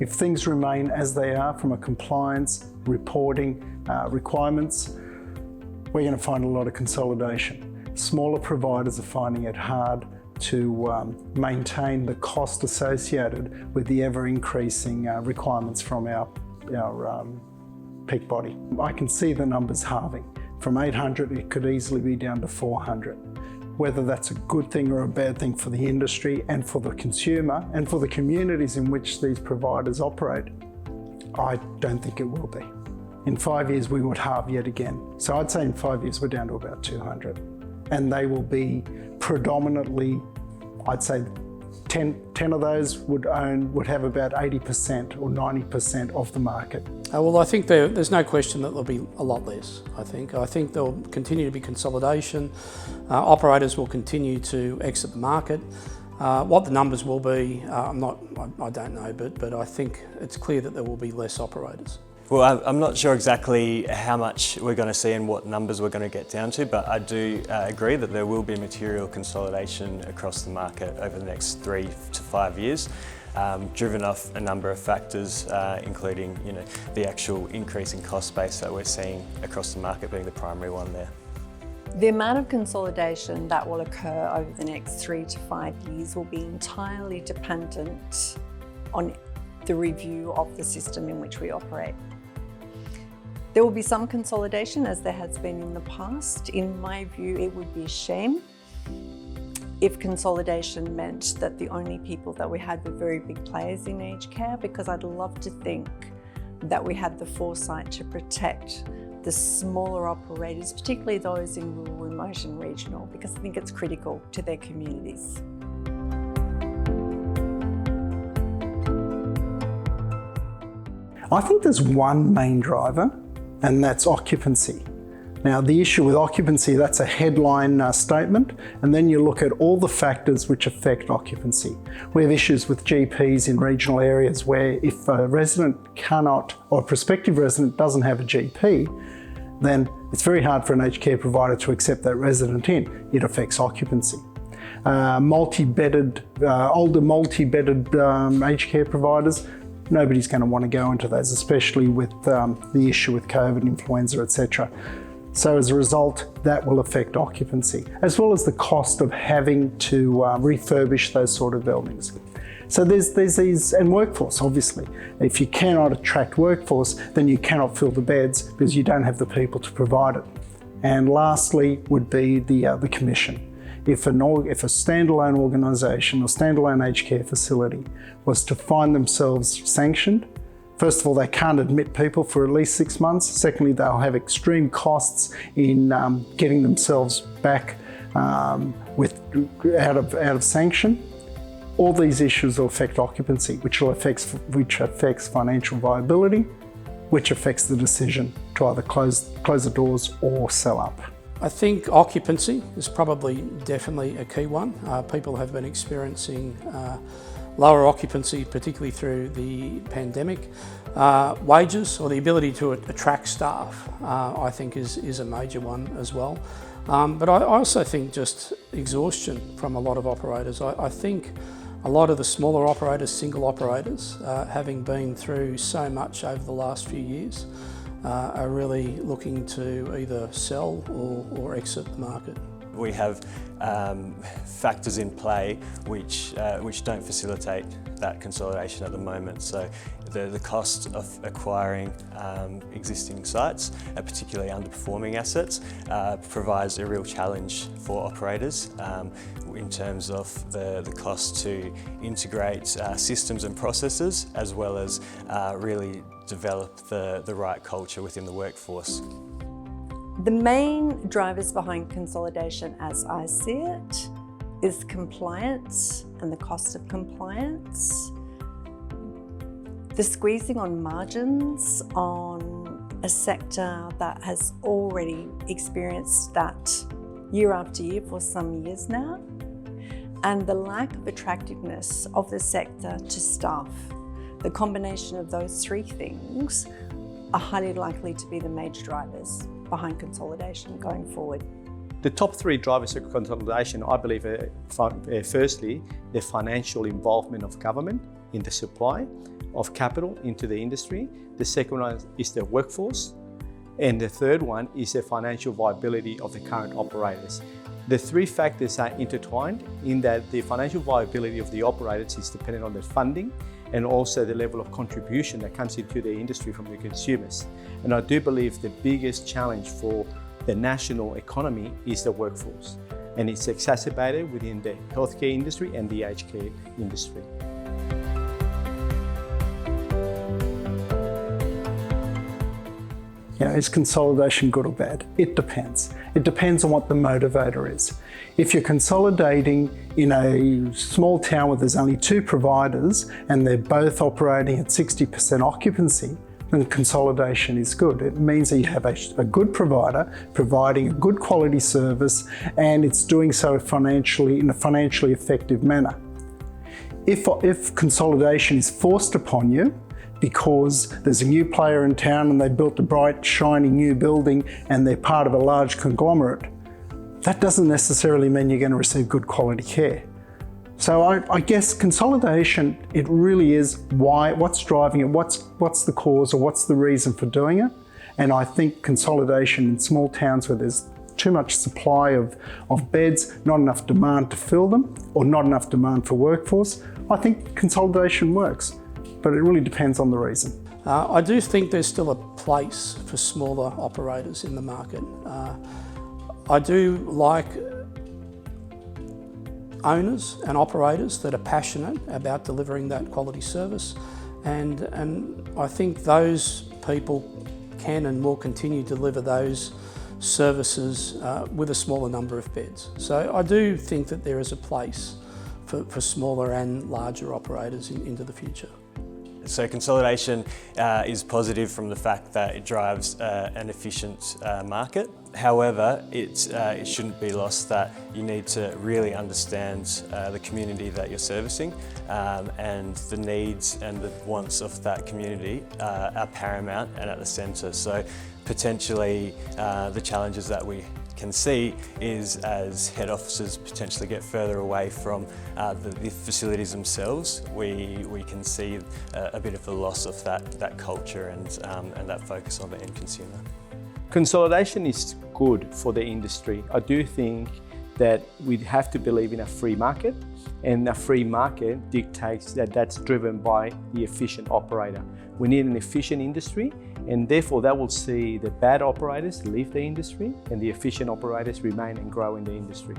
If things remain as they are from a compliance, reporting, requirements, we're going to find a lot of consolidation. Smaller providers are finding it hard to maintain the cost associated with the ever-increasing requirements from our peak body. I can see the numbers halving. From 800, it could easily be down to 400. Whether that's a good thing or a bad thing for the industry and for the consumer and for the communities in which these providers operate, I don't think it will be. In 5 years, we would halve yet again. So I'd say in 5 years, we're down to about 200. And they will be predominantly, I'd say 10 of those would have about 80% or 90% of the market. Well, I think there's no question that there'll be a lot less, I think. I think there'll continue to be consolidation. Operators will continue to exit the market. What the numbers will be, I don't know, but I think it's clear that there will be less operators. Well, I'm not sure exactly how much we're going to see and what numbers we're going to get down to, but I do agree that there will be material consolidation across the market over the next 3 to 5 years, driven off a number of factors, including the actual increase in cost base that we're seeing across the market being the primary one there. The amount of consolidation that will occur over the next 3 to 5 years will be entirely dependent on the review of the system in which we operate. There will be some consolidation, as there has been in the past. In my view, it would be a shame if consolidation meant that the only people that we had were very big players in aged care, because I'd love to think that we had the foresight to protect the smaller operators, particularly those in rural, remote and regional, because I think it's critical to their communities. I think there's one main driver, and that's occupancy. Now, the issue with occupancy, that's a headline statement, and then you look at all the factors which affect occupancy. We have issues with GPs in regional areas where if a resident cannot, or a prospective resident doesn't have a GP, then it's very hard for an aged care provider to accept that resident in. It affects occupancy. Older multi-bedded aged care providers, nobody's going to want to go into those, especially with the issue with COVID, influenza, etc. So as a result, that will affect occupancy, as well as the cost of having to refurbish those sort of buildings. So there's these, and workforce, obviously. If you cannot attract workforce, then you cannot fill the beds because you don't have the people to provide it. And lastly would be the commission. If a standalone organisation or standalone aged care facility was to find themselves sanctioned, first of all, they can't admit people for at least 6 months. Secondly, they'll have extreme costs in getting themselves back out of sanction. All these issues will affect occupancy, which affects financial viability, which affects the decision to either close the doors or sell up. I think occupancy is probably definitely a key one. People have been experiencing lower occupancy, particularly through the pandemic. Wages, or the ability to attract staff, I think is a major one as well. But I also think just exhaustion from a lot of operators. I think a lot of the smaller operators, single operators, having been through so much over the last few years, are really looking to either sell or exit the market. We have factors in play which don't facilitate that consolidation at the moment. So the cost of acquiring existing sites, particularly underperforming assets, provides a real challenge for operators in terms of the cost to integrate systems and processes, as well as really develop the right culture within the workforce. The main drivers behind consolidation, as I see it, is compliance and the cost of compliance, the squeezing on margins on a sector that has already experienced that year after year for some years now, and the lack of attractiveness of the sector to staff. The combination of those three things are highly likely to be the major drivers behind consolidation going forward. The top three drivers of consolidation, I believe, are firstly, the financial involvement of government in the supply. of capital into the industry. The second one is the workforce. And the third one is the financial viability of the current operators. The three factors are intertwined in that the financial viability of the operators is dependent on the funding and also the level of contribution that comes into the industry from the consumers. And I do believe the biggest challenge for the national economy is the workforce. And it's exacerbated within the healthcare industry and the aged care industry. You know, is consolidation good or bad? It depends. It depends on what the motivator is. If you're consolidating in a small town where there's only 2 providers and they're both operating at 60% occupancy, then consolidation is good. It means that you have a good provider providing a good quality service, and it's doing so in a financially effective manner. If consolidation is forced upon you, because there's a new player in town and they built a bright, shiny new building and they're part of a large conglomerate, that doesn't necessarily mean you're going to receive good quality care. So I guess consolidation, it really is what's driving it, what's the cause or what's the reason for doing it. And I think consolidation in small towns where there's too much supply of beds, not enough demand to fill them, or not enough demand for workforce, I think consolidation works. But it really depends on the reason. I do think there's still a place for smaller operators in the market. I do like owners and operators that are passionate about delivering that quality service, and I think those people can and will continue to deliver those services with a smaller number of beds. So I do think that there is a place for smaller and larger operators into the future. So consolidation is positive from the fact that it drives an efficient market. However, it shouldn't be lost that you need to really understand the community that you're servicing, and the needs and the wants of that community are paramount and at the centre. So potentially the challenges that we can see is as head offices potentially get further away from the facilities themselves, we can see a bit of a loss of that culture and that focus on the end consumer. Consolidation is good for the industry. I do think that we have to believe in a free market, and a free market dictates that that's driven by the efficient operator. We need an efficient industry, and therefore that will see the bad operators leave the industry and the efficient operators remain and grow in the industry.